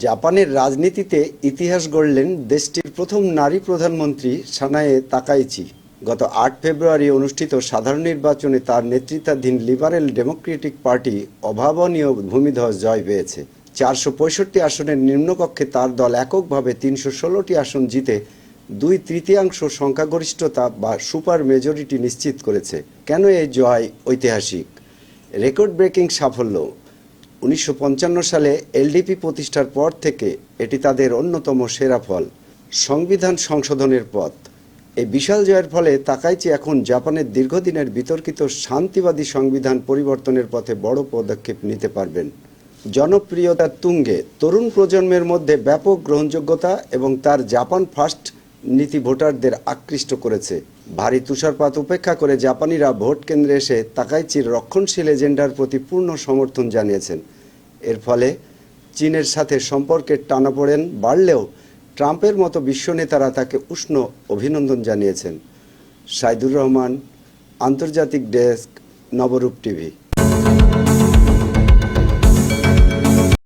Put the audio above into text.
জাপানের রাজনীতিতে ইতিহাস গড়লেন দেশটির প্রথম নারী প্রধানমন্ত্রী সানায়ে তাকাইচি। গত ৮ ফেব্রুয়ারি অনুষ্ঠিত সাধারণ নির্বাচনে তার নেতৃত্বাধীন লিবারেল ডেমোক্রেটিক পার্টি অভাবনীয় ভূমিধস জয় পেয়েছে। ৪৬৫ আসনের নিম্নকক্ষে তার দল এককভাবে ৩১৬টি আসন জিতে ২/৩ সংখ্যাগরিষ্ঠতা বা সুপার মেজরিটি নিশ্চিত করেছে। কেন এই জয় ঐতিহাসিক? রেকর্ড ব্রেকিং সাফল্য। ১৯৫৫ সালে এলডিপি প্রতিষ্ঠার পর থেকে এটি তাদের অন্যতম সেরা ফল। সংবিধান সংশোধনের পথ। এই বিশাল জয়ের ফলে তাকাইচি এখন জাপানের দীর্ঘদিনের বিতর্কিত শান্তিবাদী সংবিধান পরিবর্তনের পথে বড় পদক্ষেপ নিতে পারবেন। জনপ্রিয়তার তুঙ্গে, তরুণ প্রজন্মের মধ্যে ব্যাপক গ্রহণযোগ্যতা এবং তার জাপান ফার্স্ট নীতি ভোটারদের আকৃষ্ট করেছে। ভারী তুষারপাত উপেক্ষা করে জাপানিরা ভোট কেন্দ্রে এসে তাকাইচির রক্ষণশীল এজেন্ডার প্রতি পূর্ণ সমর্থন জানিয়েছেন। এর ফলে চীনের সাথে সম্পর্কের টানাপোড়েন বাড়লেও ট্রাম্পের মতো বিশ্ব নেতারা তাকে উষ্ণ অভিনন্দন জানিয়েছেন। সাইদুর রহমান, আন্তর্জাতিক ডেস্ক, নবরূপ টিভি।